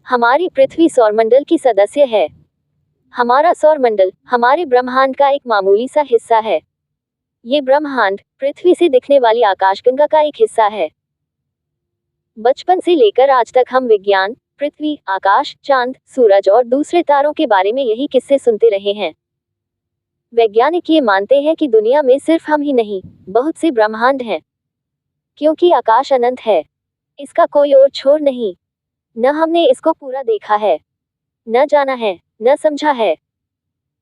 हमारी पृथ्वी सौरमंडल की सदस्य है। हमारा सौरमंडल हमारे ब्रह्मांड का एक मामूली सा हिस्सा है। ये ब्रह्मांड पृथ्वी से दिखने वाली आकाशगंगा का एक हिस्सा है। बचपन से लेकर आज तक हम विज्ञान, पृथ्वी, आकाश, चांद, सूरज और दूसरे तारों के बारे में यही किस्से सुनते रहे हैं। वैज्ञानिक ये मानते हैं कि दुनिया में सिर्फ हम ही नहीं, बहुत से ब्रह्मांड हैं। क्योंकि आकाश अनंत है, इसका कोई और छोर नहीं। न हमने इसको पूरा देखा है, न जाना है, न समझा है।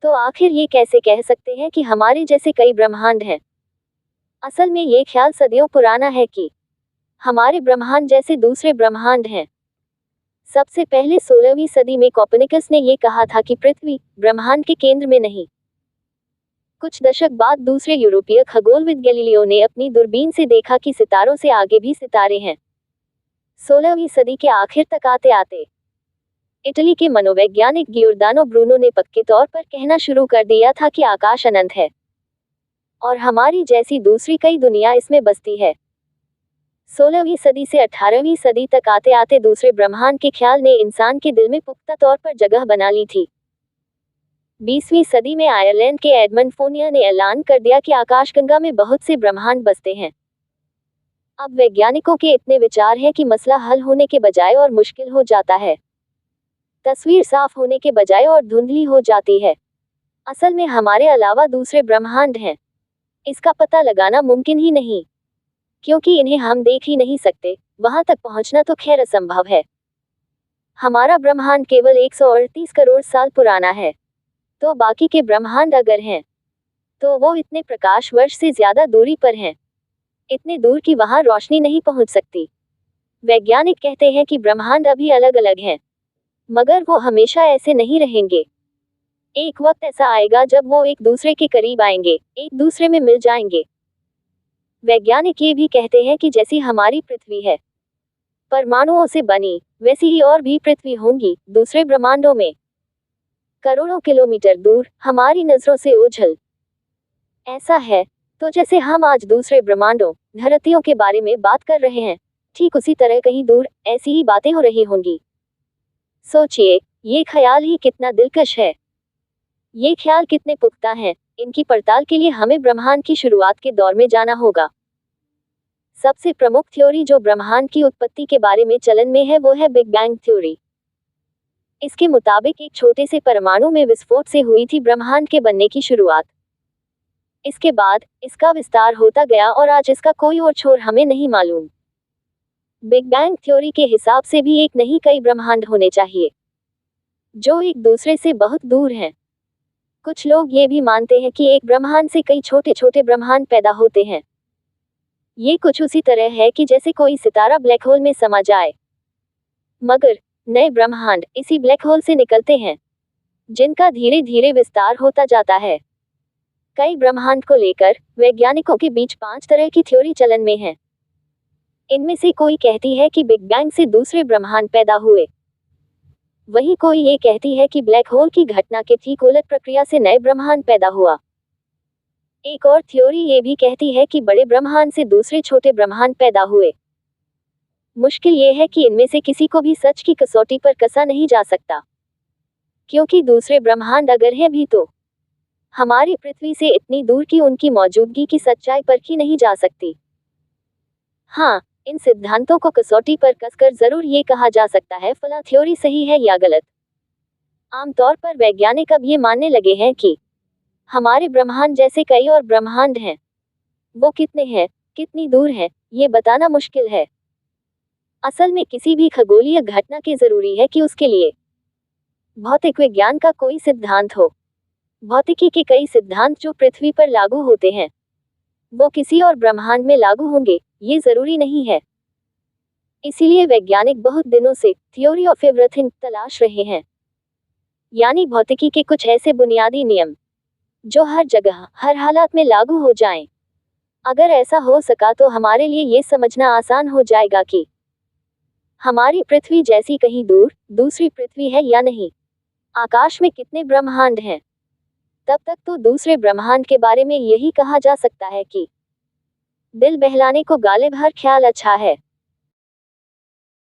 तो आखिर ये कैसे कह सकते हैं कि हमारे जैसे कई ब्रह्मांड हैं? असल में ये ख्याल सदियों पुराना है कि हमारे ब्रह्मांड जैसे दूसरे ब्रह्मांड हैं। सबसे पहले 16वीं सदी में कोपर्निकस ने ये कहा था कि पृथ्वी ब्रह्मांड के केंद्र में नहीं। कुछ दशक बाद दूसरे यूरोपीय खगोलविद गैलीलियो ने अपनी दूरबीन से देखा कि सितारों से आगे भी सितारे हैं। 16वीं सदी के आखिर तक आते आते इटली के मनोवैज्ञानिक गियोर्दानो ब्रूनो ने पक्के तौर पर कहना शुरू कर दिया था कि आकाश अनंत है और हमारी जैसी दूसरी कई दुनिया इसमें बसती है। 16वीं सदी से 18वीं सदी तक आते आते दूसरे ब्रह्मांड के ख्याल ने इंसान के दिल में पुख्ता तौर पर जगह बना ली थी। 20वीं सदी में आयरलैंड के एडमंड फोनियर ने ऐलान कर दिया कि आकाशगंगा में बहुत से ब्रह्मांड बसते हैं। अब वैज्ञानिकों के इतने विचार हैं कि मसला हल होने के बजाय और मुश्किल हो जाता है। तस्वीर साफ होने के बजाय और धुंधली हो जाती है। असल में हमारे अलावा दूसरे ब्रह्मांड हैं, इसका पता लगाना मुमकिन ही नहीं, क्योंकि इन्हें हम देख ही नहीं सकते। वहां तक पहुंचना तो खैर असंभव है। हमारा ब्रह्मांड केवल 138 करोड़ साल पुराना है, तो बाकी के ब्रह्मांड अगर हैं, तो वो इतने प्रकाश वर्ष से ज्यादा दूरी पर हैं, इतने दूर कि वहां रोशनी नहीं पहुंच सकती। वैज्ञानिक कहते हैं कि ब्रह्मांड अभी अलग अलग हैं, मगर वो हमेशा ऐसे नहीं रहेंगे। एक वक्त ऐसा आएगा जब वो एक दूसरे के करीब आएंगे, एक दूसरे में मिल जाएंगे। वैज्ञानिक ये भी कहते हैं कि जैसी हमारी पृथ्वी है परमाणुओं से बनी, वैसी ही और भी पृथ्वी होंगी दूसरे ब्रह्मांडों में, करोड़ों किलोमीटर दूर, हमारी नजरों से ओझल। ऐसा है तो जैसे हम आज दूसरे ब्रह्मांडों, धरतियों के बारे में बात कर रहे हैं, ठीक उसी तरह कहीं दूर ऐसी ही बातें हो रही होंगी। सोचिए, ये ख्याल ही कितना दिलकश है। ये ख्याल कितने पुख्ता हैं। इनकी पड़ताल के लिए हमें ब्रह्मांड की शुरुआत के दौर में जाना होगा। सबसे प्रमुख थ्योरी जो ब्रह्मांड की उत्पत्ति के बारे में चलन में है वो है बिग बैंग थ्योरी। इसके मुताबिक एक छोटे से परमाणु में विस्फोट से हुई थी ब्रह्मांड के बनने की शुरुआत। इसके बाद इसका विस्तार होता गया और आज इसका कोई और छोर हमें नहीं मालूम। बिग बैंग थ्योरी के हिसाब से भी एक नहीं कई ब्रह्मांड होने चाहिए, जो एक दूसरे से बहुत दूर हैं। कुछ लोग ये भी मानते हैं कि एक ब्रह्मांड से कई छोटे छोटे ब्रह्मांड पैदा होते हैं। ये कुछ उसी तरह है कि जैसे कोई सितारा ब्लैक होल में समा जाए, मगर नए ब्रह्मांड इसी ब्लैक होल से निकलते हैं, जिनका धीरे धीरे विस्तार होता जाता है। कई ब्रह्मांड को लेकर वैज्ञानिकों के बीच 5 तरह की थ्योरी चलन में है। इनमें से कोई कहती है कि बिग बैंग से दूसरे ब्रह्मांड पैदा हुए, वहीं कोई ये कहती है कि ब्लैक होल की घटना के ठीक उलट प्रक्रिया से नए ब्रह्मांड पैदा हुआ। एक और थ्योरी ये भी कहती है कि बड़े ब्रह्मांड से दूसरे छोटे ब्रह्मांड पैदा हुए। मुश्किल ये है कि इनमें से किसी को भी सच की कसौटी पर कसा नहीं जा सकता, क्योंकि दूसरे ब्रह्मांड अगर हैं भी तो हमारी पृथ्वी से इतनी दूर कि उनकी मौजूदगी की सच्चाई परखी नहीं जा सकती। हाँ, इन सिद्धांतों को कसौटी पर कसकर जरूर ये कहा जा सकता है फला थ्योरी सही है या गलत। आमतौर पर वैज्ञानिक अब ये मानने लगे हैं कि हमारे ब्रह्मांड जैसे कई और ब्रह्मांड हैं। वो कितने हैं, कितनी दूर हैं, ये बताना मुश्किल है। असल में किसी भी खगोलीय घटना के जरूरी है कि उसके लिए भौतिक विज्ञान का कोई सिद्धांत हो। भौतिकी के कई सिद्धांत जो पृथ्वी पर लागू होते हैं, वो किसी और ब्रह्मांड में लागू होंगे, ये जरूरी नहीं है। इसीलिए वैज्ञानिक बहुत दिनों से थ्योरी ऑफ एवरीथिंग तलाश रहे हैं, यानी भौतिकी के कुछ ऐसे बुनियादी नियम जो हर जगह, हर हालात में लागू हो जाएं। अगर ऐसा हो सका तो हमारे लिए ये समझना आसान हो जाएगा कि हमारी पृथ्वी जैसी कहीं दूर दूसरी पृथ्वी है या नहीं, आकाश में कितने ब्रह्मांड हैं। तब तक तो दूसरे ब्रह्मांड के बारे में यही कहा जा सकता है कि दिल बहलाने को गालिब हर ख्याल अच्छा है।